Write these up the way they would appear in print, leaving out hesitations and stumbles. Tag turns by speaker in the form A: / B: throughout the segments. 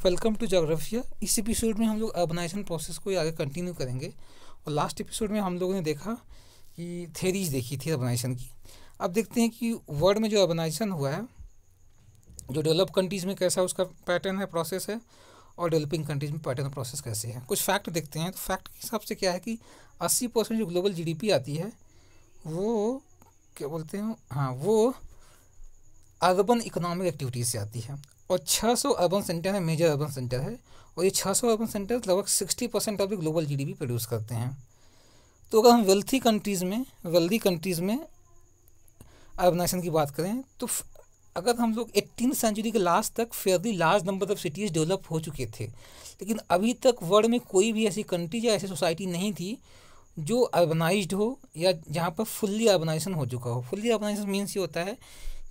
A: Welcome to जोग्राफिया। इस episode में हम लोग अर्बनाइजेशन प्रोसेस को आगे कंटिन्यू करेंगे। और लास्ट एपिसोड में हम लोगों ने देखा कि थेरीज देखी थी अर्बनाइजेशन की। अब देखते हैं कि वर्ल्ड में जो अर्बनाइजेशन हुआ है, जो डेवलप कंट्रीज़ में कैसा उसका पैटर्न है, प्रोसेस है, और डेवलपिंग कंट्रीज़ में पैटर्न प्रोसेस कैसे है। कुछ फैक्ट देखते हैं। तो फैक्ट के हिसाब से क्या है कि 80% जो ग्लोबल जीडीपी आती है वो क्या बोलते हैं, हाँ, वो अर्बन इकोनॉमिक एक्टिविटीज़ से आती है। और 600 अर्बन सेंटर है, मेजर अर्बन सेंटर है, और ये 600 अर्बन सेंटर लगभग 60% of the global GDP produce करते हैं। तो अगर हम वेल्दी कंट्रीज़ में अर्बनाइजेशन की बात करें तो अगर हम लोग 18th सेंचुरी के लास्ट तक fairly large number of cities develop हो चुके थे, लेकिन अभी तक वर्ल्ड में कोई भी ऐसी कंट्री या ऐसी सोसाइटी नहीं थी जो अर्बनाइज्ड हो या जहाँ पर फुल्ली अर्बनाइजेशन हो चुका हो। फुल्ली अर्बनाइजेशन मीन्स ये होता है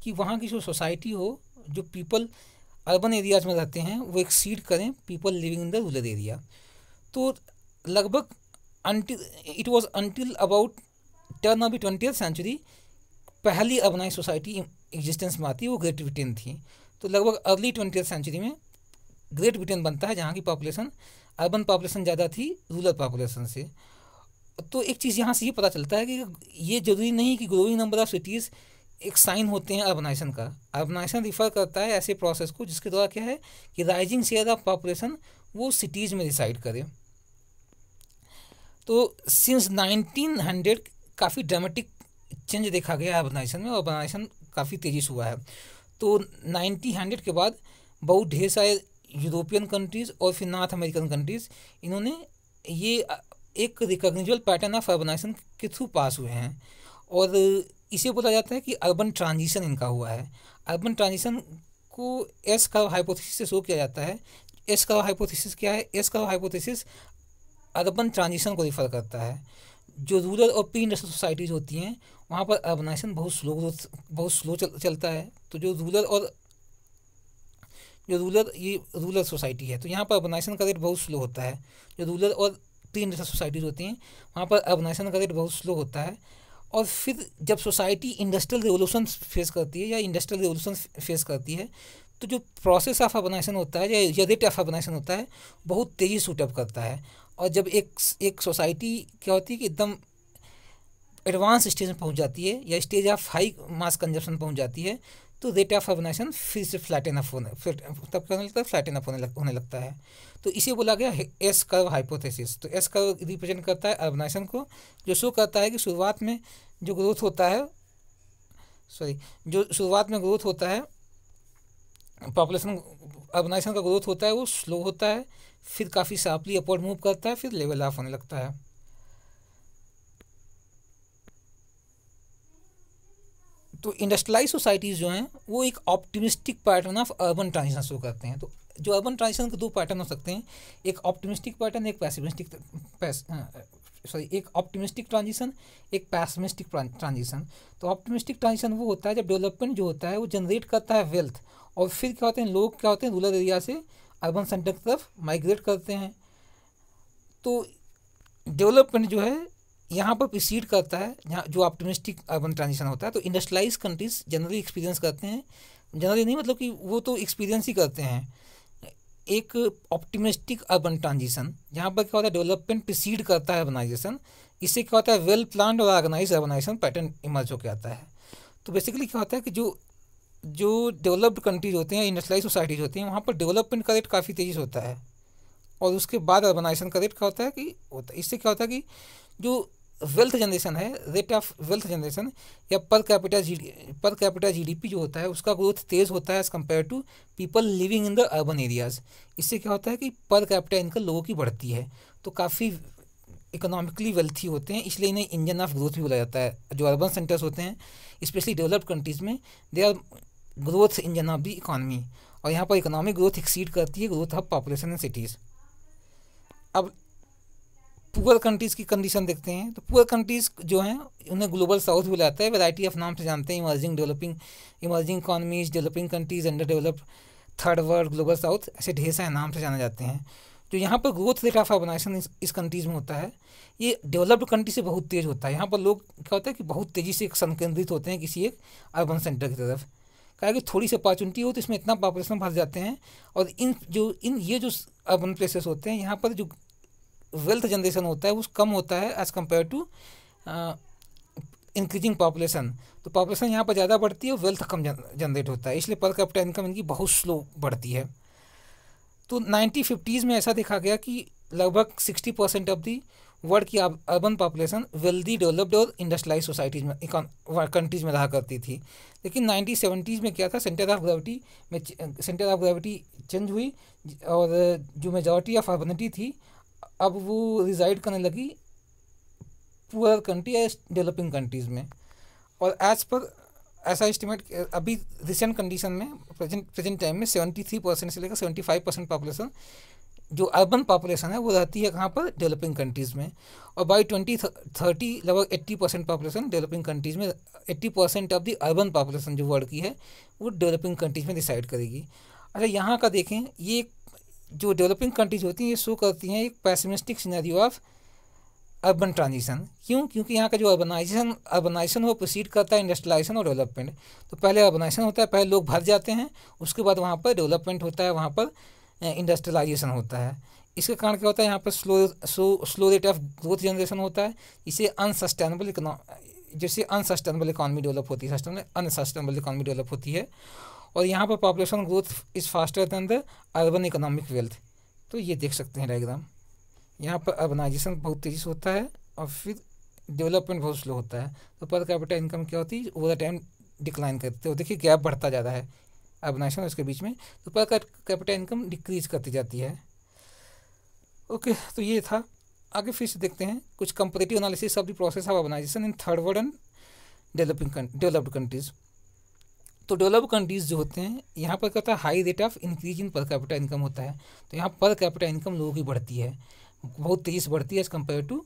A: कि वहाँ की जो सोसाइटी हो, जो पीपल अर्बन एरियाज़ में रहते हैं वो एक्सीड करें people living in the rural area. तो लगभग until about turn of the 20th century पहली अर्बनाइज सोसाइटी एग्जिस्टेंस में आती है, वो ग्रेट ब्रिटेन थी। तो लगभग अर्ली 20th सेंचुरी में ग्रेट ब्रिटेन बनता है, जहाँ की पॉपुलेशन अर्बन पॉपुलेशन ज़्यादा थी रूरल पॉपुलेशन से। तो एक चीज़ यहाँ से ये पता चलता है कि ये ज़रूरी नहीं कि ग्रोइंग नंबर ऑफ सिटीज़ एक साइन होते हैं अर्बनाइजेशन का। अर्बनाइजेशन रिफ़र करता है ऐसे प्रोसेस को जिसके द्वारा क्या है कि राइजिंग शेयर ऑफ पॉपुलेशन वो सिटीज़ में रिसाइड करे। तो सिंस 1900 काफ़ी ड्रामेटिक चेंज देखा गया अर्बनाइजेशन में, और अर्बनाइजेशन काफ़ी तेज़ी से हुआ है। तो 1900 के बाद बहुत ढेर सारे यूरोपियन कंट्रीज़ और फिर नॉर्थ अमेरिकन कंट्रीज़, इन्होंने ये एक रिकॉग्निजेबल पैटर्न ऑफ अर्बनाइजेशन के थ्रू पास हुए हैं। और इसे बोला जाता है कि अर्बन ट्रांजिशन इनका हुआ है। अर्बन ट्रांजिशन को एस कर्व हाइपोथेसिस से शो किया जाता है। एस कर्व हाइपोथेसिस क्या है? S curve hypothesis urban transition को रिफ़र करता है। जो रूरल और प्री इंडस्ट्रियल सोसाइटीज़ होती हैं वहाँ पर अर्बनाइजेशन बहुत स्लो चलता है। तो जो रूरल सोसाइटी है तो यहाँ पर अर्बनाइजेशन का रेट बहुत स्लो होता है। जो रूरल और प्री इंडस्ट्रियल सोसाइटीज़ होती हैं वहाँ पर अर्बनाइजेशन का रेट बहुत स्लो होता है। और फिर जब सोसाइटी इंडस्ट्रियल रेवोल्यूशन फेस करती है या इंडस्ट्रियल रेवोल्यूशन फेस करती है तो जो प्रोसेस ऑफ अर्बनाइजेशन होता है या रेट ऑफ अर्बनाइजेशन होता है बहुत तेज़ी से शूट अप करता है। और जब एक सोसाइटी क्या होती है कि एकदम एडवांस स्टेज में पहुंच जाती है या stage of high mass consumption पहुंच जाती है तो रेट ऑफ अर्बनाइजेशन फिर से फ्लैटन अप होने लगता है। तो इसे बोला गया एस कर्व हाइपोथेसिस। तो एस कर्व रिप्रेजेंट करता है अर्बनाइजेशन को, जो शो करता है कि शुरुआत में जो ग्रोथ होता है पॉपुलेशन अर्बनाइजेशन का ग्रोथ होता है वो स्लो होता है, फिर काफ़ी शार्पली अपवर्ड मूव करता है, फिर लेवल ऑफ होने लगता है। तो इंडस्ट्रियलाइज सोसाइटीज़ जो हैं वो एक optimistic pattern of urban transition show करते हैं। तो जो अर्बन ट्रांजिशन के दो पैटर्न हो सकते हैं, एक ऑप्टिमिस्टिक पैटर्न, एक ऑप्टिमिस्टिक ट्रांजिशन, एक पैसिमिस्टिक ट्रांजिशन। तो ऑप्टिमिस्टिक ट्रांजिशन वो होता है जब डेवलपमेंट जो होता है वो जनरेट करता है वेल्थ, और फिर क्या होते हैं, लोग क्या होते हैं रूरल एरिया से अर्बन सेंटर की तरफ माइग्रेट करते हैं। तो डेवलपमेंट जो है यहाँ पर प्रीसीड करता है जहाँ जो ऑप्टिमिस्टिक अर्बन ट्रांजिशन होता है। तो इंडस्ट्रियलाइज कंट्रीज जनरली एक्सपीरियंस करते हैं, जनरली नहीं मतलब कि वो तो एक्सपीरियंस ही करते हैं एक ऑप्टिमिस्टिक अर्बन ट्रांजिशन, जहाँ पर क्या होता है डेवलपमेंट प्रीसीड करता है अर्बनाइजेशन। इससे क्या होता है वेल प्लान्ड और ऑर्गेनाइज अर्बनाइजेशन पैटर्न इमर्ज होकर आता है। तो बेसिकली क्या होता है कि जो डेवलप्ड कंट्रीज होते हैं, इंडस्ट्रियलाइज सोसाइटीज़ होती हैं, वहाँ पर डेवलपमेंट का रेट काफ़ी तेज़ी से होता है, और उसके बाद अर्बनाइजेशन का रेट क्या होता है कि इससे क्या होता है कि जो वेल्थ जनरेशन है, रेट ऑफ वेल्थ जनरेशन या पर कैपिटा जीडीपी जो होता है उसका ग्रोथ तेज़ होता है as compare to people living in the urban areas. इससे क्या होता है कि पर कैपिटा इनकम लोगों की बढ़ती है, तो काफ़ी इकोनॉमिकली वेल्थी होते हैं, इसलिए इन्हें इंजन ऑफ ग्रोथ भी बोला जाता है। जो अर्बन सेंटर्स होते हैं स्पेशली डेवलप्ड कंट्रीज़ में, they are growth engine of the economy, और यहाँ पर इकोनॉमिक ग्रोथ एक्सीड करती है growth of population in cities. अब पुअर कंट्रीज़ की कंडीशन देखते हैं। तो पुअर कंट्रीज़ जो हैं उन्हें ग्लोबल साउथ भी बुलाता है, वैरायटी ऑफ नाम से जानते हैं, emerging economies, developing countries, under developed, third world, global south, ऐसे ढेर सारे नाम से जाने जाते हैं। तो यहाँ पर ग्रोथ रेट ऑफ अर्बनाइजेशन इस कंट्रीज़ में होता है, ये डेवलप्ड कंट्री से बहुत तेज़ होता है। यहाँ पर लोग क्या होता है कि बहुत तेज़ी से संकेंद्रित होते हैं किसी एक अर्बन सेंटर की तरफ, कहा कि थोड़ी सी अपॉर्चुनिटी हो तो इसमें इतना पॉपुलेशन भर जाते हैं, और ये जो अर्बन प्लेसेस होते हैं यहाँ पर जो वेल्थ जनरेशन होता है वो कम होता है as compare to increasing population. तो पॉपुलेशन यहाँ पर ज़्यादा बढ़ती है और वेल्थ कम जनरेट होता है, इसलिए पर कैपिटा इनकम इनकी बहुत स्लो बढ़ती है। तो 1950s में ऐसा देखा गया कि लगभग 60% ऑफ दी वर्ल्ड की अर्बन पॉपुलेशन वेल्दी डेवलप्ड और इंडस्ट्रियलाइज सोसाइटीज़ में कंट्रीज़ में रहा करती थी। लेकिन 1970s में क्या था, सेंटर ऑफ ग्रेविटी चेंज हुई और जो मेजॉरिटी ऑफ अर्बनिटी थी अब वो रिजाइड करने लगी पुअर कंट्री या डेवलपिंग कंट्रीज़ में। और एज पर ऐसा एस्टिमेट अभी रिसेंट कंडीशन में प्रेजेंट टाइम में 73% से लेकर 75% पॉपुलेशन जो अर्बन पॉपुलेशन है वो रहती है कहाँ पर, डेवलपिंग कंट्रीज़ में। और बाई 2030 लगभग 80% पॉपुलेशन डेवलपिंग कंट्रीज़ में, 80% ऑफ द अर्बन पॉपुलेशन जो वर्ल्ड की है वो डेवलपिंग कंट्रीज़ में डिसाइड करेगी। अच्छा यहाँ का देखें, ये जो डेवलपिंग कंट्रीज़ होती हैं ये शो करती हैं एक pessimistic scenario of urban transition. क्यों? क्योंकि यहाँ का जो अर्बनाइजेशन वो प्रोसीड करता है इंडस्ट्रियलाइजेशन और डेवलपमेंट। तो पहले अर्बनाइजेशन होता है, पहले लोग भर जाते हैं, उसके बाद वहाँ पर डेवलपमेंट होता है, वहाँ पर इंडस्ट्रियलाइजेशन होता है। इसके कारण क्या होता है, यहाँ पर slow rate of growth generation होता है। इसे अनसस्टेनेबल इकॉनमी डेवलप होती है, अनसस्टेनेबल इकॉनमी डेवलप होती है। और यहाँ पर population growth is faster than the urban economic wealth. तो ये देख सकते हैं डायग्राम, यहाँ पर अर्बनाइजेशन बहुत तेज़ी से होता है और फिर डेवलपमेंट बहुत स्लो होता है। तो पर कैपिटा इनकम क्या होती है, ओवर टाइम डिक्लाइन करते हो। देखिए गैप बढ़ता जा रहा है अर्बनाइजेशन और इसके बीच में, तो पर कैपिटा इनकम डिक्रीज करती जाती है। ओके, तो ये था। आगे फिर से देखते हैं कुछ comparative analysis of the process of urbanisation in third world and developed countries. तो डेवलप्ड कंट्रीज़ जो होते हैं यहाँ पर क्या होता है, high rate of increase in per capita income होता है। तो यहाँ पर कैपिटा इनकम लोगों की बढ़ती है, बहुत तेज़ी से बढ़ती है as compare to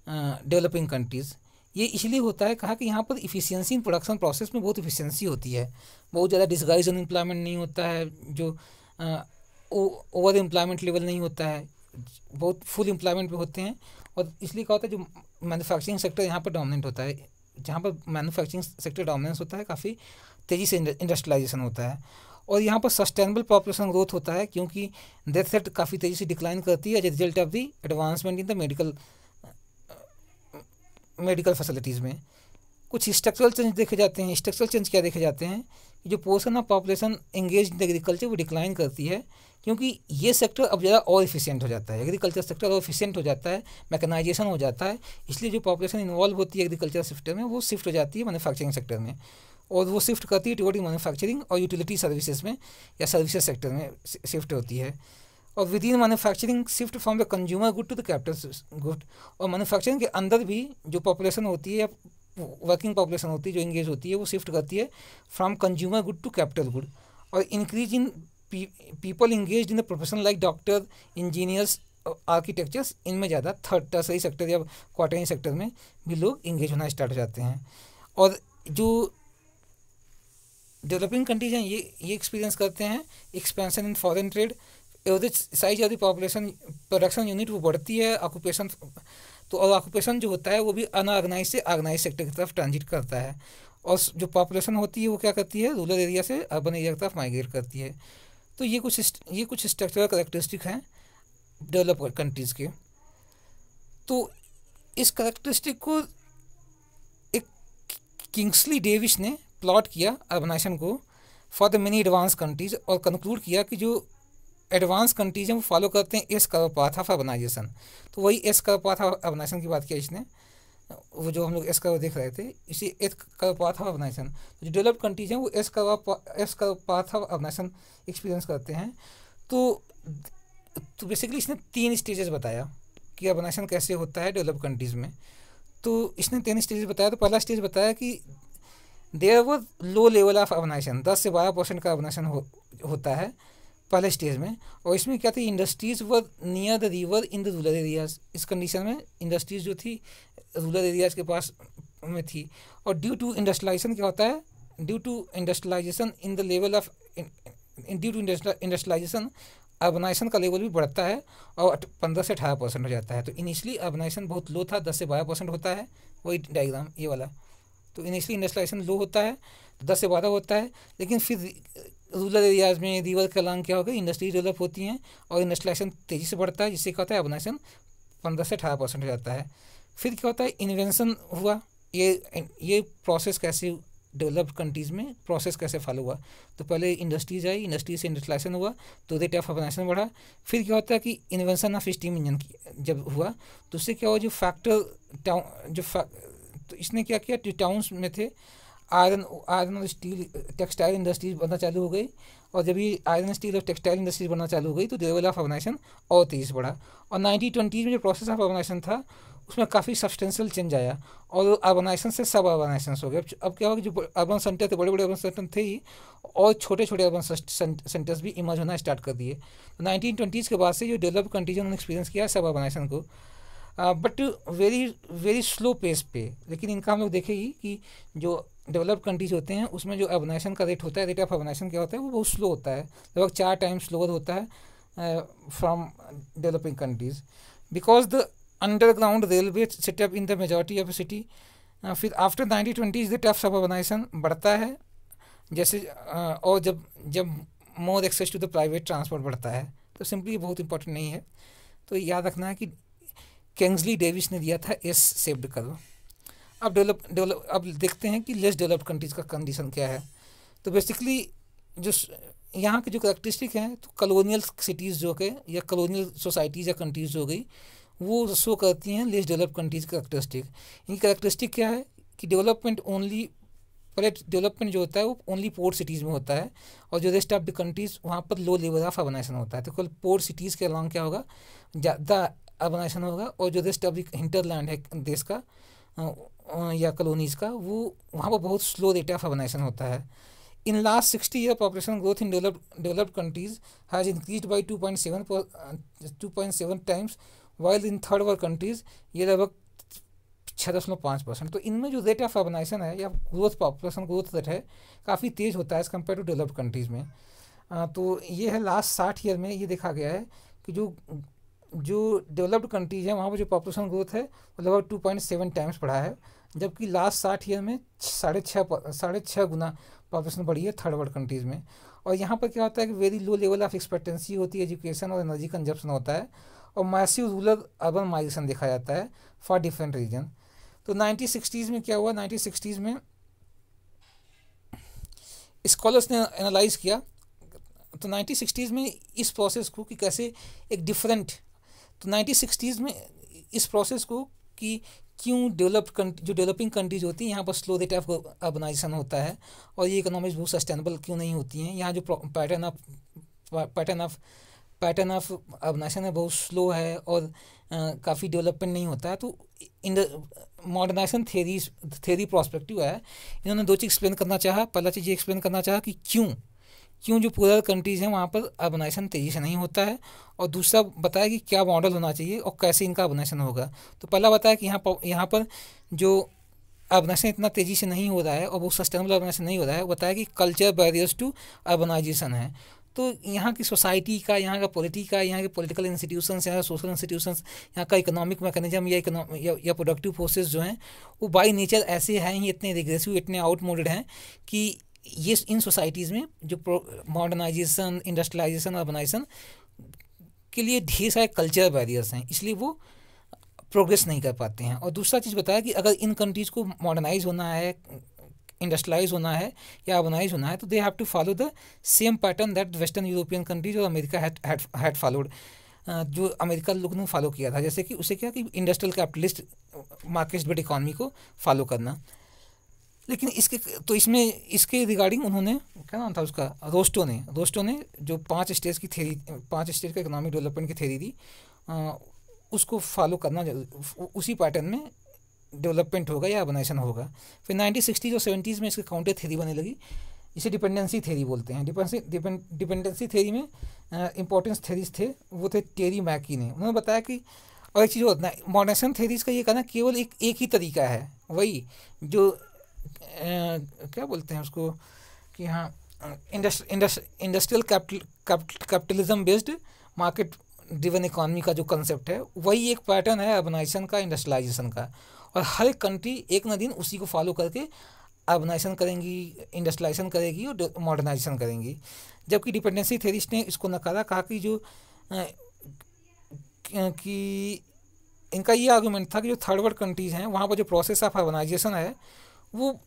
A: developing countries. ये इसलिए होता है, कहा कि यहाँ पर इफ़िशियंसी इन प्रोडक्शन प्रोसेस में बहुत इफ़िशियंसी होती है, बहुत ज़्यादा डिस्गाइज अनएम्प्लॉयमेंट नहीं होता है, जो ओवर एम्प्लॉयमेंट लेवल नहीं होता है, बहुत फुल एम्प्लॉयमेंट पे होते हैं। और इसलिए क्या होता है, जो मैन्युफैक्चरिंग सेक्टर यहाँ पर डोमिनेंट होता है, जहाँ पर मैन्युफैक्चरिंग सेक्टर डोमिनेंस होता है, काफ़ी तेज़ी से इंडस्ट्रियलाइजेशन होता है। और यहाँ पर सस्टेनेबल पॉपुलेशन ग्रोथ होता है, क्योंकि डेथ रेट काफ़ी तेज़ी से डिक्लाइन करती है as a result of the advancement in the medical facilities में। कुछ स्ट्रक्चरल चेंज देखे जाते हैं। स्ट्रक्चरल चेंज क्या देखे जाते हैं, जो portion of population engage in agriculture वो डिक्लाइन करती है, क्योंकि ये सेक्टर अब ज़्यादा और इफिशिएंट हो जाता है, एग्रीकल्चर सेक्टर और इफिशिएंट हो जाता है, मैकेनाइजेशन हो जाता है। इसलिए जो पॉपुलेशन इन्वॉल्व होती है एग्रीकल्चर सेक्टर में वो शिफ्ट हो जाती है मैन्युफैक्चरिंग सेक्टर में, और वो शिफ्ट करती है टुवर्ड मैन्युफैक्चरिंग और यूटिलिटी सर्विसेज में या सर्विसेज सेक्टर में शिफ्ट होती है। और with in manufacturing shift from the consumer good to the capital good. और मैन्युफैक्चरिंग के अंदर भी जो पॉपुलेशन होती है या वर्किंग पॉपुलेशन होती है जो इंगेज होती है वो शिफ्ट करती है from consumer good to capital good. और increase in people engage in the profession like doctor, engineers, architectures, इनमें ज़्यादा थर्ड टर्सरी सेक्टर या क्वार्टरली सेक्टर में भी लोग इंगेज होना स्टार्ट हो जाते हैं। और जो डेवलपिंग कंट्रीज हैं ये एक्सपीरियंस करते हैं expansion in foreign trade, average size of the population production unit वो बढ़ती है, ऑक्यूपेशन तो और ऑक्यूपेशन जो होता है वो भी अनऑर्गेनाइज से ऑर्गेनाइज सेक्टर की तरफ ट्रांजिट करता है। और जो पॉपुलेशन होती है वो क्या करती है, रूरल एरिया से अर्बन एरिया की तरफ माइग्रेट करती है। तो ये कुछ स्ट्रक्चरल कैरेक्टरिस्टिक हैं डेवलप कंट्रीज़ के। तो इस कैरेक्टरिस्टिक को एक किंग्सली डेविस ने प्लॉट किया अर्बनाइजेशन को for the many advance countries, और कंक्लूड किया कि जो एडवांस कंट्रीज हैं वो फॉलो करते हैं S curve path of urbanisation. तो वही S curve path of urbanisation की बात किया इसने, वो जो हम लोग एस कर्व देख रहे थे इसी S curve path of urbanisation. तो जो डेवलप्ड कंट्रीज हैं वो S curve path of urbanisation experience करते हैं। तो बेसिकली इसने 3 स्टेजेस बताया कि अर्बनाइजेशन कैसे होता है डेवलप्ड कंट्रीज़ में। तो इसने 3 स्टेजेस बताया। तो पहला स्टेज बताया कि देयर वो लो लेवल ऑफ अर्बनाइजेशन, 10 से 12% का अर्बनाइजेशन होता है पहले स्टेज में। और इसमें क्या थी, industries were near the river in the rural areas. इस कंडीशन में इंडस्ट्रीज़ जो थी रूरल एरियाज़ के पास में थी। और ड्यू टू इंडस्ट्रियलाइजेशन क्या होता है, due to industrialisation in the level of due to industrialisation urbanisation का लेवल भी बढ़ता है और 15 से 18% हो जाता है। तो इनिशियली अर्बनाइजेशन बहुत लो था, 10 से 12% होता है। वही डायग्राम ये वाला तो इनिशियली इंडस्ट्रियलाइजेशन लो होता है, 10 से 12 होता है, लेकिन फिर रूरल एरियाज में रिवर के अलॉन्ग क्या होगा, इंडस्ट्री डेवलप होती हैं और इंडस्ट्रियलाइजेशन तेज़ी से बढ़ता है, जिससे क्या होता है अर्बनाइजेशन 15 से 18% हो जाता है। फिर क्या होता है, इन्वेंशन हुआ। ये प्रोसेस कैसे डेवलप्ड कंट्रीज़ में प्रोसेस कैसे फॉलो हुआ, तो पहले इंडस्ट्रीज आई, इंडस्ट्री से इंडस्ट्रियलाइजेशन हुआ तो रेट ऑफ अर्बनाइजेशन बढ़ा। फिर क्या होता है कि इन्वेंशन ऑफ स्टीम इंजन जब हुआ तो उससे क्या हुआ, जो फैक्टर तो इसने क्या किया, जो टाउन्स में थे आयरन और स्टील टेक्सटाइल इंडस्ट्रीज बनना चालू हो गई, और जब ये आयरन स्टील और टेक्सटाइल इंडस्ट्रीज बनना चालू हो गई तो लेवल ऑफ अर्बनाइजेशन और तेज़ी से बढ़ा। और 1920 में जो प्रोसेस ऑफ अर्बनाइजेशन था उसमें काफ़ी सब्सटेंशियल चेंज आया और अर्बनाइजेशन से सब अर्बनाइजेशन हो गए। अब क्या होगा, जो अर्बन सेंटर थे, बड़े बड़े अर्बन सेंटर थे ही, और छोटे छोटे अर्बन सेंटर्स भी इमर्ज होना स्टार्ट कर दिए। तो 1920 के बाद से जो डेवलप कंट्रीज उन्होंने एक्सपीरियंस किया सब अर्बनाइजेशन को, but very very slow pace पे। लेकिन इनका हम लोग देखेंगे कि जो डेवलप्ड कंट्रीज होते हैं उसमें जो अर्बनाइजेशन का रेट होता है, रेट ऑफ अर्बनाइजेशन क्या होता है, वो बहुत स्लो होता है, लगभग 4 टाइम्स स्लोअर होता है from developing countries, because the underground railway setup in the majority of city. फिर आफ्टर 1920 रेट ऑफ अर्बनाइजेशन बढ़ता है जैसे और जब more access to the private transport बढ़ता है। तो सिंपली बहुत इंपॉर्टेंट नहीं है, तो याद रखना है कि किंग्सली डेविस ने दिया था एस शेप्ड कर्व। अब देखते हैं कि लेस डेवलप्ड कंट्रीज़ का कंडीशन क्या है। तो बेसिकली जो यहाँ के जो करेक्टरिस्टिक हैं, तो कॉलोनियल सिटीज़ जो के या कॉलोनियल सोसाइटीज़ या कंट्रीज़ जो गई वो शो करती हैं लेस डेवलप्ड कंट्रीज़ का करेक्टरिस्टिक। इनकी करेक्टरिस्टिक क्या है कि डेवलपमेंट ओनली डेवलपमेंट जो होता है वो ओनली पोर्ट सिटीज़ में होता है, और जो रेस्ट ऑफ द कंट्रीज़ वहाँ पर लो लेवल ऑफ अर्बनाइजेशन होता है। तो कल पोर्ट सिटीज़ के अलॉन्ग क्या होगा, ज़्यादा अर्बनाइजेशन होगा, और जो रेस्ट ऑफ द हिंटरलैंड है देश का या कॉलोनीज़ का, वो वहाँ पर बहुत स्लो रेट ऑफ अर्बनाइजेशन होता है। In last 60 year population growth in developed countries has increase by 2.7 times, while in third world countries ये लगभग 6.5%। तो इनमें जो रेट ऑफ अर्बनाइजेशन है या ग्रोथ पॉपुलेशन ग्रोथ रेट है काफ़ी तेज़ होता है as compare to developed countries में। तो ये है लास्ट 60 ईयर में ये देखा गया है कि जो डेवलप्ड कंट्रीज है वहाँ पर जो पॉपुलेशन ग्रोथ है वो लगभग 2.7 टाइम्स बढ़ा है, जबकि लास्ट 60 ईयर में 6.5 गुना पॉपुलेशन बढ़ी है थर्ड वर्ल्ड कंट्रीज़ में। और यहाँ पर क्या होता है कि very low level of expectancy होती है, एजुकेशन और एनर्जी कंजप्शन होता है, और मैसिव रूरल अर्बन माइग्रेशन देखा जाता है फॉर डिफरेंट रीजन। तो 1960s में क्या हुआ, 1960s में स्कॉलर्स ने एनालाइज किया, तो 1960s में इस प्रोसेस को कि कैसे एक डिफरेंट, तो 1960s में इस प्रोसेस को कि क्यों जो डेवलपिंग कंट्रीज होती हैं यहाँ पर स्लो रेट ऑफ अर्बनाइजेशन होता है और ये इकोनॉमीज बहुत सस्टेनेबल क्यों नहीं होती हैं, यहाँ जो पैटर्न ऑफ अर्बनाइजेशन है बहुत स्लो है और काफ़ी डेवलपमेंट नहीं होता है। तो मॉडर्नाइजेशन थेरी प्रोस्पेक्टिव है, इन्होंने 2 चीज़ एक्सप्लेन करना चाहा। पहला चीज़ ये एक्सप्लेन करना चाहा कि क्यों जो पूरा कंट्रीज़ हैं वहाँ पर अर्बनाइजेशन तेज़ी से नहीं होता है, और दूसरा बताया कि क्या मॉडल होना चाहिए और कैसे इनका अर्बनाइजेशन होगा। तो पहला बताया कि यहाँ पर जो अर्बनाइजेशन इतना तेज़ी से नहीं हो रहा है और वो सस्टेनेबल अर्बनाइजेशन नहीं हो रहा है, बताया कि कल्चर बैरियर्स टू अर्बनाइजेशन है। तो यहाँ की सोसाइटी का, यहाँ का पॉलिटी का, यहाँ के पॉलिटिकल इंस्टीट्यूशंस, यहाँ सोशल इंस्टीट्यूशंस, यहाँ का इकोनॉमिक मैकेनिज्म या प्रोडक्टिव फोर्सेस जो हैं वो बाई नेचर ऐसे हैं ही, इतने रिग्रेसिव, इतने आउटमोडेड हैं कि ये इन सोसाइटीज़ में जो मॉडर्नाइजेशन, इंडस्ट्रियलाइजेशन, अर्बनाइजेशन के लिए ढेर सारे कल्चर बैरियर्स हैं, इसलिए वो प्रोग्रेस नहीं कर पाते हैं। और दूसरा चीज़ बताया कि अगर इन कंट्रीज़ को मॉडर्नाइज होना है, इंडस्ट्रियलाइज होना है या अर्बनाइज होना है, तो they have to follow the same pattern that western European countries और अमेरिका हैड फॉलोड, जो अमेरिका लोग ने फॉलो किया था। जैसे कि उसे क्या कि industrial capitalist market based economy को फॉलो करना। लेकिन इसके रिगार्डिंग उन्होंने, क्या नाम था उसका, रोस्टो ने जो 5 स्टेज का इकोनॉमिक डेवलपमेंट की थ्योरी दी, उसको फॉलो करना, उसी पैटर्न में डेवलपमेंट होगा या अर्बनाइजेशन होगा। फिर 1960s और 70s में इसकी काउंटर थ्योरी बनने लगी, इसे डिपेंडेंसी थ्योरी बोलते हैं। डिपेंडेंसी थ्योरी में इंपॉर्टेंस थ्योरीज थे, वो थे टेरी मैकी ने। उन्होंने बताया कि, और एक चीज़ होता है मॉडर्नाइजेशन थ्योरीज का ये कहना केवल एक ही तरीका है, वही जो क्या बोलते हैं उसको कि हाँ industrial capitalism based market driven economy का जो कंसेप्ट है वही एक पैटर्न है अर्बनाइजेशन का, इंडस्ट्रियलाइजेशन का। और हर एक कंट्री एक न दिन उसी को फॉलो करके अर्बनाइजेशन करेंगी, इंडस्ट्रियलाइजेशन करेगी और मॉडर्नाइजेशन करेंगी। जबकि डिपेंडेंसी थ्योरिस्ट ने इसको नकारा, कहा कि जो कि इनका ये आर्गूमेंट था कि जो थर्ड वर्ल्ड कंट्रीज़ हैं वहाँ पर जो प्रोसेस ऑफ अर्बनाइजेशन है वो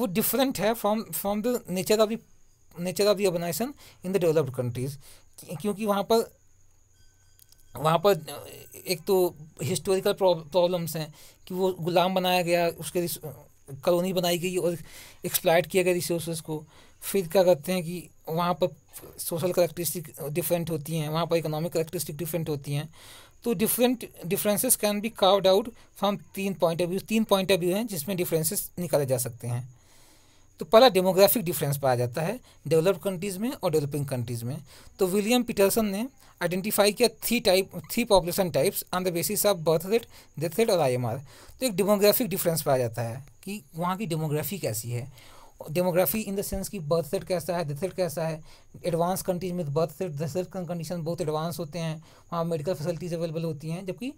A: डिफरेंट है from the nature of the urbanisation in the developed countries. क्योंकि वहाँ पर एक तो हिस्टोरिकल प्रॉब्लम्स हैं कि वो गुलाम बनाया गया, उसके कॉलोनी बनाई गई और एक्सप्लॉइट किया गया रिसोर्सेज को। फिर क्या करते हैं कि वहाँ पर सोशल करैक्टरिस्टिक डिफरेंट होती हैं, वहाँ पर इकोनॉमिक करैक्टरिस्टिक डिफरेंट होती हैं। तो differences can be carved out from 3 point of view हैं जिसमें डिफरेंसेस निकाले जा सकते हैं। तो पहला डेमोग्राफिक डिफरेंस पाया जाता है डेवलप्ड कंट्रीज़ में और डेवलपिंग कंट्रीज़ में। तो विलियम पीटरसन ने आइडेंटिफाई किया three population types on the basis of birth rate, death rate और IMR। तो एक डेमोग्राफिक डिफरेंस पाया जाता है कि वहाँ की डेमोग्राफी कैसी है। डेमोग्राफी इन द सेंस कि बर्थ रेट कैसा है, डेथ रेट कैसा है। एडवांस कंट्रीज में birth rate death rate condition बहुत एडवांस होते हैं, वहाँ मेडिकल फैसिलिटीज़ अवेलेबल होती हैं, जबकि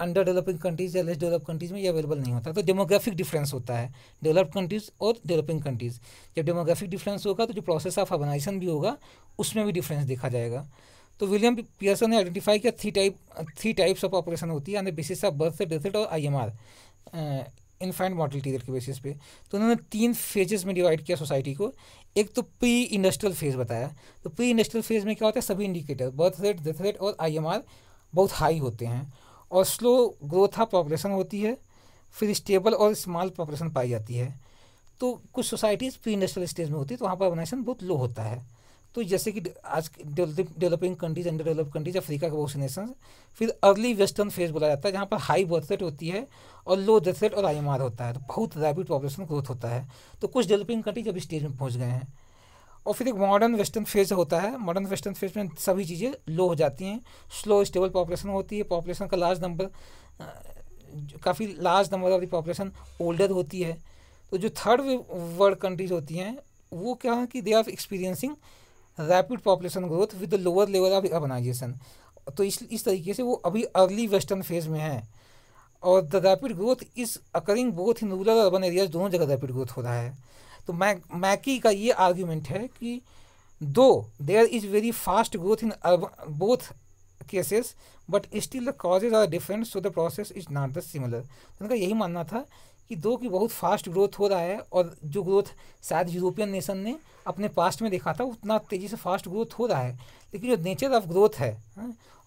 A: अंडर डेवलपिंग कंट्रीज या लेस डेवलप कंट्रीज में ये अवेलेबल नहीं होता। तो डेमोग्राफिक डिफरेंस होता है डेवलप्ड कंट्रीज और डेवलपिंग कंट्रीज। जब डेमोग्राफिक डिफरेंस होगा तो जो प्रोसेस ऑफ अर्बनाइजेशन भी होगा उसमें भी डिफरेंस देखा जाएगा। तो विलियम पियर्सन ने आइडेंटिफाई किया थ्री टाइप्स ऑफ पॉपुलेशन होती है on the basis of birth rate, death rate और IMR, इनफैंट मॉर्टेलिटी रेट के बेसिस पे। तो उन्होंने 3 फेजेस में डिवाइड किया सोसाइटी को। एक तो प्री इंडस्ट्रियल फेज बताया। तो प्री इंडस्ट्रियल फेज में क्या होता है, सभी indicator birth rate, death rate और IMR बहुत हाई होते हैं और स्लो ग्रोथ ऑफ पॉपुलेशन होती है। फिर स्टेबल और स्मॉल पॉपुलेशन पाई जाती है। तो कुछ सोसाइटीज़ प्री इंडस्ट्रियल स्टेज में होती है तो वहाँ पर अर्बनाइजेशन बहुत लो होता है। तो जैसे कि आज developing countries, under develop countries, Africa के बहुत से नेशन। फिर अर्ली वेस्टर्न फेज बोला जाता है जहाँ पर हाई बर्थ रेट होती है और लो डेथ रेट और IMR होता है, तो बहुत रैपिड पॉपुलेशन ग्रोथ होता है। तो कुछ डेवलपिंग कंट्रीज अभी स्टेज में पहुँच गए हैं। और फिर एक मॉडर्न वेस्टर्न फेज होता है। मॉडर्न वेस्टर्न फेज में सभी चीज़ें लो हो जाती हैं, स्लो स्टेबल पॉपुलेशन होती है, पॉपुलेशन का लार्ज नंबर, काफ़ी large number of the population older होती है। तो जो थर्ड वर्ल्ड कंट्रीज होती हैं वो क्या है कि they are experiencing rapid population growth with the lower level of urbanisation. तो इस तरीके से वो अभी अर्ली वेस्टर्न फेज में है और the rapid growth is occurring both in rural और अर्बन एरियाज, दोनों जगह रैपिड ग्रोथ हो रहा है। तो मैकी का ये आर्ग्यूमेंट है कि though there is very fast growth in both cases but still the causes are different so the process is not the similar. उनका यही मानना था कि दो की बहुत फास्ट ग्रोथ हो रहा है और जो ग्रोथ शायद यूरोपियन नेशन ने अपने पास्ट में देखा था उतना तेज़ी से फास्ट ग्रोथ हो रहा है, लेकिन जो नेचर ऑफ ग्रोथ है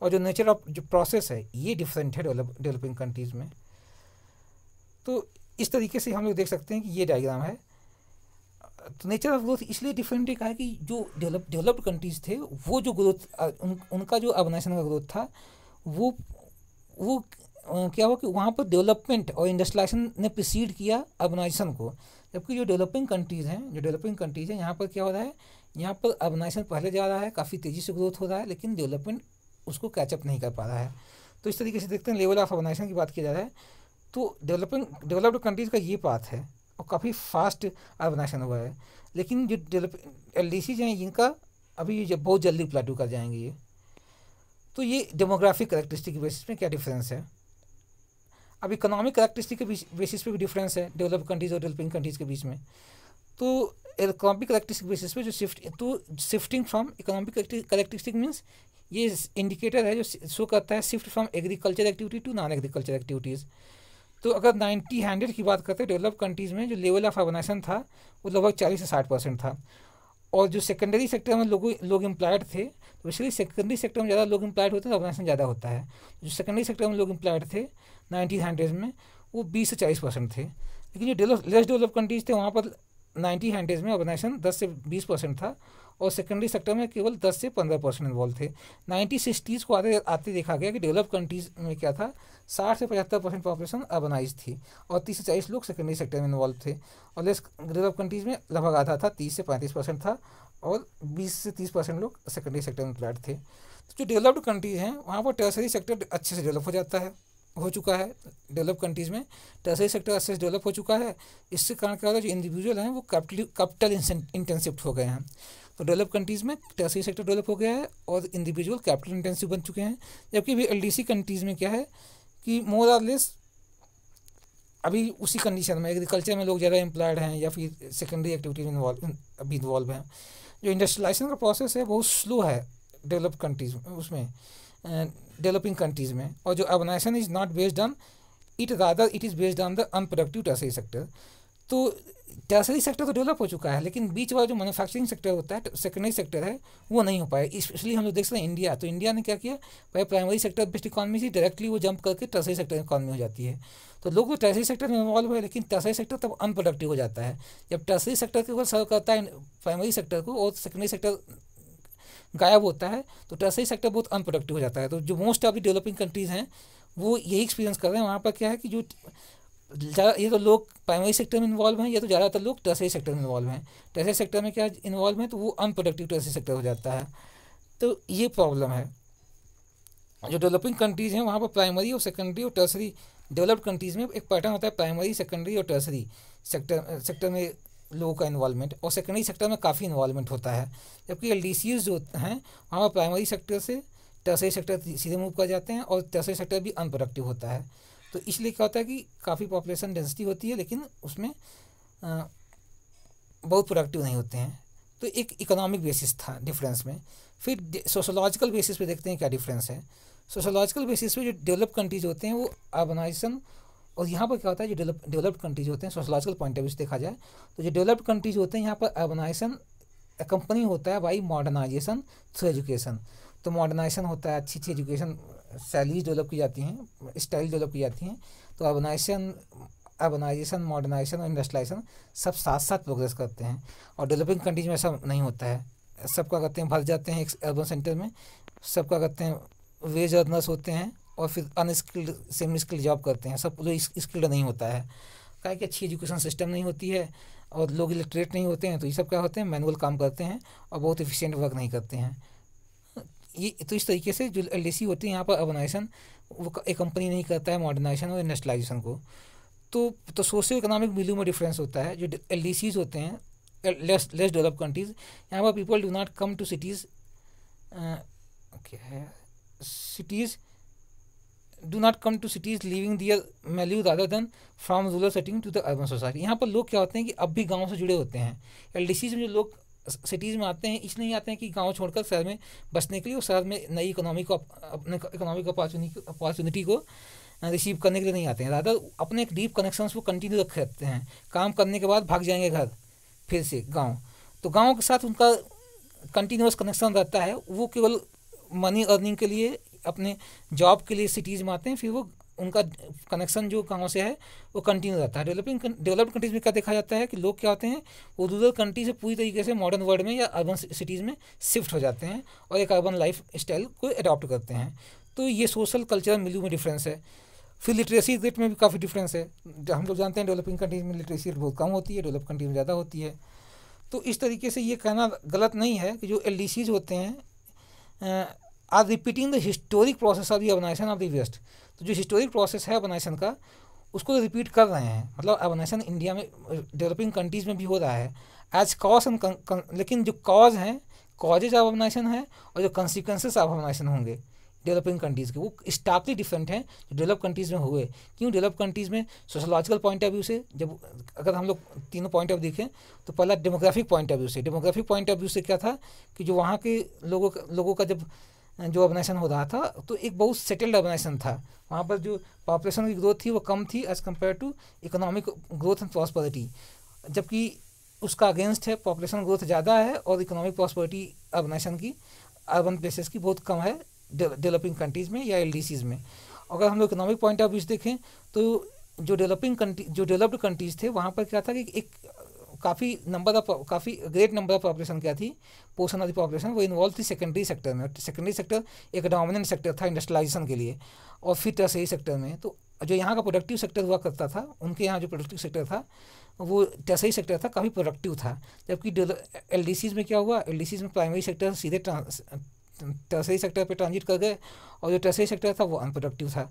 A: और जो नेचर ऑफ जो प्रोसेस है ये डिफरेंट है डेवलपिंग कंट्रीज़ में। तो इस तरीके से हम लोग देख सकते हैं कि ये डायग्राम है। तो नेचर ऑफ ग्रोथ इसलिए डिफरेंट है कि जो डेवलप्ड कंट्रीज़ थे वो जो ग्रोथ उनका जो अर्बनाइजेशन का ग्रोथ था वो क्या हुआ कि वहाँ पर डेवलपमेंट और इंडस्ट्रियलाइजेशन ने प्रीसीड किया अर्बनाइजेशन को। जबकि जो डेवलपिंग कंट्रीज़ हैं यहाँ पर क्या हो रहा है, यहाँ पर अर्बनाइजेशन पहले जा रहा है, काफ़ी तेज़ी से ग्रोथ हो रहा है, लेकिन डेवलपमेंट उसको कैचअप नहीं कर पा रहा है। तो इस तरीके से देखते हैं लेवल ऑफ अर्बनाइजेशन की बात की जा रहा है तो डेवलप्ड कंट्रीज़ का ये पाथ है और काफ़ी फास्ट अर्बनाइजेशन हुआ है। लेकिन जो LDCs हैं इनका अभी बहुत जल्दी प्लाटू कर जाएंगे ये। तो ये डेमोग्राफिक करैक्टरिस्टिक के बेसिस में क्या डिफरेंस है। अब इकोनॉमिक करैक्टरिस्टिक के बेसिस पे भी डिफरेंस है डेवलप्ड कंट्रीज और डेवलपिंग कंट्रीज़ के बीच में। तो इकोनॉमिक करैक्टरिस्टिक बेसिस पे जो shifting from economic characteristic means ये इंडिकेटर है जो शो करता है shift from agriculture activity to non agriculture activities. तो अगर 90-100 की बात करते हैं डेवलप कंट्रीज़ में जो लेवल ऑफ अर्बनाइजेशन था वो लगभग 40 से 60% था और जो सेकेंडरी सेक्टर में लोग एम्प्लॉयड थे, तो इसलिए सेकेंडरी सेक्टर में ज़्यादा लोग एम्प्लॉयड होते हैं तो अर्बनाइजेशन ज़्यादा होता है। जो सेकेंडरी सेक्टर में लोग एम्प्लॉयड थे 90-100 में वो 20 से 40% थे। लेकिन जो लेस डेवलप कंट्रीज़ थे वहाँ पर 90-100 में अर्बनाइजेशन 10 से 20% था और सेकेंडरी सेक्टर में केवल 10 से 15% इन्वॉल्व थे। 90-60s को आते देखा गया कि डेवलप कंट्रीज़ में क्या था 60 से 75% पॉपुलेशन अर्बनाइज थी और 30 से 40 लोग सेकेंडरी सेक्टर में इन्वॉल्व थे और लेस डेवलप कंट्रीज़ में लगभग आधा था, 30 से 35% था और 20 से 30% लोग सेकेंडरी सेक्टर में एम्प्लॉयड थे। तो जो डेवलप्ड कंट्रीज़ हैं वहाँ पर टर्सरी सेक्टर अच्छे से डेवलप हो चुका है। डेवलप कंट्रीज़ में टर्सरी सेक्टर अच्छे से डेवलप हो चुका है। इससे कारण क्या होता है जो इंडिविजुअल हैं वो कैपिटल इंटेंसिव हो गए हैं। तो डेवलप कंट्रीज़ में टर्सरी सेक्टर डेवलप हो गया है और इंडिविजुअल कैपिटल इंटेंसिव बन चुके हैं। जबकि भी LDC कंट्रीज़ में क्या है कि मोर और लेस अभी उसी कंडीशन में एग्रीकल्चर में लोग ज़्यादा एम्प्लॉयड हैं या फिर सेकेंडरी एक्टिविटीज में अभी इन्वॉल्व हैं। जो इंडस्ट्रियलाइजेशन का प्रोसेस है बहुत स्लो है डेवलप कंट्रीज उसमें, डेवलपिंग कंट्रीज़ में। और जो urbanisation is not based on it, rather it is based on the unproductive tertiary sector. तो टर्शरी सेक्टर तो डेवलप हो चुका है, लेकिन बीच वाला जो मैन्युफैक्चरिंग सेक्टर होता है, सेकेंडरी सेक्टर है, वो नहीं हो पाया। इसलिए हम लोग देख सकते हैं इंडिया, तो इंडिया ने क्या किया, भाई प्राइमरी सेक्टर बेस्ड इकॉनमी से डायरेक्टली वो जंप करके टर्शरी सेक्टर इकॉनमी हो जाती है। तो लोग तो टर्शरी सेक्टर में इन्वॉल्व है, लेकिन टर्शरी सेक्टर तब अनप्रोडक्टिव हो जाता है जब टर्शरी सेक्टर के ऊपर सर्व करता है प्राइमरी सेक्टर को और सेकेंडरी सेक्टर गायब होता है, तो टर्शरी सेक्टर बहुत अनप्रोडक्टिव हो जाता है। तो जो most of the developing countries हैं वो यही एक्सपीरियंस कर रहे हैं। वहाँ पर क्या है कि जो ये तो लोग प्राइमरी सेक्टर में इन्वॉल्व हैं, या तो ज़्यादातर लोग टर्शरी सेक्टर में इन्वॉल्व हैं। टर्शरी सेक्टर में क्या इन्वॉल्व हैं, तो वो अनप्रोडक्टिव टर्शरी सेक्टर हो जाता है। तो ये प्रॉब्लम है। जो डेवलपिंग कंट्रीज़ हैं वहाँ पर प्राइमरी और सेकेंडरी और टर्शरी, डेवलप्ड कंट्रीज़ में एक पैटर्न होता है प्राइमरी, सेकेंडरी और टर्शरी सेक्टर में लोगों का इन्वॉल्वमेंट, और सेकेंडरी सेक्टर में काफ़ी इन्वॉल्वमेंट होता है। जबकि LDCs जो हैं वहाँ पर प्राइमरी सेक्टर से टर्शरी सेक्टर सीधे मूव कर जाते हैं और टर्शरी सेक्टर भी अनप्रोडक्टिव होता है। तो इसलिए क्या होता है कि काफ़ी पॉपुलेशन डेंसिटी होती है, लेकिन उसमें बहुत प्रोडक्टिव नहीं होते हैं। तो एक इकोनॉमिक बेसिस था डिफरेंस में। फिर सोशोलॉजिकल बेसिस पे देखते हैं क्या डिफरेंस है। सोशोलॉजिकल बेसिस पे जो डेवलप कंट्रीज होते हैं वो अर्बनाइजेशन, और यहाँ पर क्या होता है, जो डेवलप्ड कंट्रीज होते हैं सोशोलॉजिकल पॉइंट ऑफ व्यू से देखा जाए तो जो डेवलप्ड कंट्रीज होते हैं यहाँ पर अर्बनाइजेशन कंपनी होता है बाई मॉडर्नाइजेशन थ्रू एजुकेशन। तो मॉडर्नाइजेशन होता है, अच्छी अच्छी एजुकेशन शैलीज डेवलप की जाती हैं, स्टाइल डेवलप की जाती हैं। तो अर्बनाइजेशन, मॉडर्नाइजेशन और इंडस्ट्रियलाइजेशन सब साथ साथ प्रोग्रेस करते हैं। और डेवलपिंग कंट्रीज में ऐसा नहीं होता है। सब क्या करते हैं, भर जाते हैं एक अर्बन सेंटर में, सब क्या करते हैं, वेज अर्नर्स होते हैं और फिर अनस्किल्ड सेमी स्किल्ड जॉब करते हैं। सब लोग स्किल्ड नहीं होता है, क्या कि अच्छी एजुकेशन सिस्टम नहीं होती है और लोग इलिटरेट नहीं होते हैं। तो ये सब क्या होते हैं, मैनुअल काम करते हैं और बहुत एफिशिएंट वर्क नहीं करते हैं। ये तो इस तरीके से जो LDC होती है यहाँ पर अर्बनाइजेशन वो एक कंपनी नहीं करता है मॉडर्नाइजेशन और इंडस्ट्रियलाइजेशन को। तो सोशियो इकोनॉमिक वैल्यू में डिफरेंस होता है। जो LDCs होते हैं लेस डेवलप कंट्रीज, यहाँ पर people do not come to cities, क्या है, cities do not come to cities leaving their value rather than from rural setting to the urban society। यहाँ पर लोग क्या होते हैं कि अब भी गाँव से जुड़े होते हैं। LDCs में जो लोग सिटीज़ में आते हैं इसलिए आते हैं कि गांव छोड़कर शहर में बसने के लिए, और शहर में नई इकोनॉमी को, अपने इकोनॉमिक अपॉर्चुनिटी को रिसीव करने के लिए नहीं आते हैं। ज़्यादा अपने एक डीप कनेक्शंस को कंटिन्यू रखते हैं। काम करने के बाद भाग जाएंगे घर फिर से गाँव, तो गाँव के साथ उनका कंटिन्यूस कनेक्शन रहता है। वो केवल मनी अर्निंग के लिए, अपने जॉब के लिए सिटीज़ में आते हैं, फिर वो उनका कनेक्शन जो गाँव से है वो कंटिन्यू रहता है। डेवलप्ड कंट्रीज़ में क्या देखा जाता है कि लोग क्या होते हैं, वो रूरल कंट्री से पूरी तरीके से मॉडर्न वर्ल्ड में या अर्बन सिटीज़ में शिफ्ट हो जाते हैं और एक अर्बन लाइफ स्टाइल को अडॉप्ट करते हैं। तो ये सोशल कल्चरल मिल्यू में डिफरेंस है। फिर लिटरेसी रेट में भी काफ़ी डिफरेंस है। हम लोग जानते हैं डेवलपिंग कंट्रीज़ में लिटरेसी रेट बहुत कम होती है, डेवलप कंट्रीज में ज़्यादा होती है। तो इस तरीके से ये कहना गलत नहीं है कि जो LDCs होते हैं are repeating the historic process of the urbanisation of the west. तो जो हिस्टोरिक प्रोसेस है अर्बनाइजेशन का उसको तो रिपीट कर रहे हैं। मतलब अर्बनाइजेशन इंडिया में, डेवलपिंग कंट्रीज़ में भी हो रहा है एज कॉज एंड, लेकिन जो कॉज हैं, कॉजेज ऑफ अर्बनाइजेशन है और जो कंसिक्वेंसेस ऑफ अर्बनाइजेशन होंगे डेवलपिंग कंट्रीज़ के, वो स्टार्कली डिफरेंट हैं जो डेवलप कंट्रीज़ में हुए। क्यों? डेवलप कंट्रीज़ में सोशोलॉजिकल पॉइंट ऑफ व्यू से, जब अगर हम लोग तीनों पॉइंट ऑफ देखें तो पहला डेमोग्राफिक पॉइंट ऑफ व्यू से, डेमोग्राफिक पॉइंट ऑफ व्यू से क्या था कि जो वहाँ के लोगों का जब जो अर्बनाइजेशन हो रहा था तो एक बहुत सेटल्ड अर्बनाइजेशन था। वहाँ पर जो पॉपुलेशन की ग्रोथ थी वो कम थी as compare to economic growth and prosperity, जबकि उसका अगेंस्ट है पॉपुलेशन ग्रोथ ज़्यादा है और इकोनॉमिक प्रॉस्पेरिटी अर्बनाइजेशन की, अर्बन प्लेसेस की बहुत कम है डेवलपिंग कंट्रीज़ में या LDCs में। अगर हम लोग इकोनॉमिक पॉइंट ऑफ व्यू से देखें तो जो डेवलप्ड कंट्रीज़ थे वहाँ पर क्या था कि एक काफ़ी ग्रेट नंबर ऑफ पॉपुलेशन क्या थी, पोर्शन ऑफ द पॉपुलेशन वो इन्वॉल्व थी सेकेंडरी सेक्टर में। सेकेंडरी सेक्टर एक डोमिनेंट सेक्टर था इंडस्ट्रियलाइजेशन के लिए। और फिर टर्शरी सेक्टर में तो जो यहाँ का प्रोडक्टिव सेक्टर हुआ करता था, उनके यहाँ जो प्रोडक्टिव सेक्टर था वो टर्शरी सेक्टर था, काफ़ी प्रोडक्टिव था। जबकि LDCs में क्या हुआ, LDCs में प्राइमरी सेक्टर सीधे टर्शरी सेक्टर पे ट्रांजिट कर गए और जो टर्शरी सेक्टर था वो अनप्रोडक्टिव था,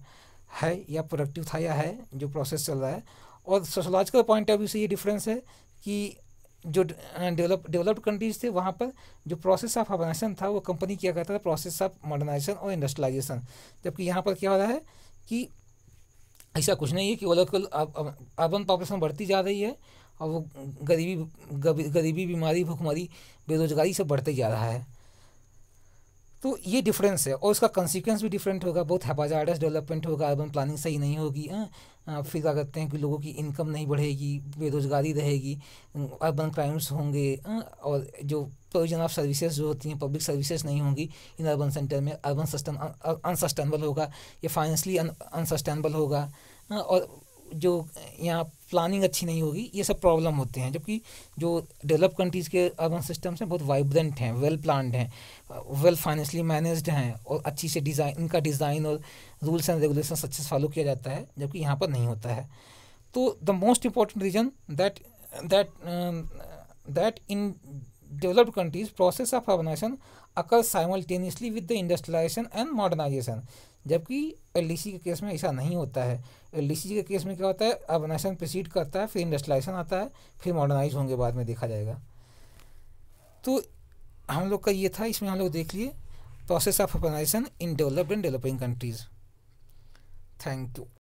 A: है या प्रोडक्टिव था या है, जो प्रोसेस चल रहा है। और सोशोलॉजिकल पॉइंट ऑफ व्यू से ये डिफरेंस है कि जो डेवलप्ड कंट्रीज थे वहाँ पर जो प्रोसेस ऑफ अर्बनाइजेशन था वो कंपनी किया करता था प्रोसेस ऑफ मॉडर्नाइजेशन और इंडस्ट्रियलाइजेशन। जबकि यहाँ पर क्या हो रहा है कि ऐसा कुछ नहीं है कि ओवरऑल अर्बन पॉपुलेशन बढ़ती जा रही है और वो गरीबी, बीमारी, भुखमरी, बेरोजगारी सब बढ़ते जा रहा है। तो ये डिफरेंस है और उसका कंसिक्वेंस भी डिफरेंट होगा। बहुत हैजार्डस डेवलपमेंट होगा, अर्बन प्लानिंग सही नहीं होगी। फिर क्या कहते हैं कि लोगों की इनकम नहीं बढ़ेगी, बेरोजगारी रहेगी, अर्बन क्राइम्स होंगे, और जो प्रोविजन ऑफ सर्विसेज जो होती हैं, पब्लिक सर्विसेज नहीं होंगी इन अर्बन सेंटर में। अर्बन सिस्टम अनसस्टेनेबल होगा, ये फाइनेंशियली अनसस्टेनेबल होगा, और जो यहाँ प्लानिंग अच्छी नहीं होगी, ये सब प्रॉब्लम होते हैं। जबकि जो डेवलप कंट्रीज़ के अर्बन सिस्टम्स हैं बहुत वाइब्रेंट हैं, वेल प्लान्ड हैं, वेल फाइनेंशियली मैनेज्ड हैं, और अच्छी से डिज़ाइन, इनका डिज़ाइन और रूल्स एंड रेगुलेशन अच्छे से फॉलो किया जाता है, जबकि यहाँ पर नहीं होता है। तो the most important reason that that that in developed countries process of urbanization occurs simultaneously with the industrialization and modernization, जबकि एलडीसी के केस में ऐसा नहीं होता है। एलडीसी के केस में क्या होता है, अर्बनाइजेशन प्रीसीड करता है, फिर इंडस्ट्रियलाइजेशन आता है, फिर मॉडर्नाइज होंगे बाद में देखा जाएगा। तो हम लोग का ये था, इसमें हम लोग देख लिए process of urbanisation in developed and developing countries. Thank you.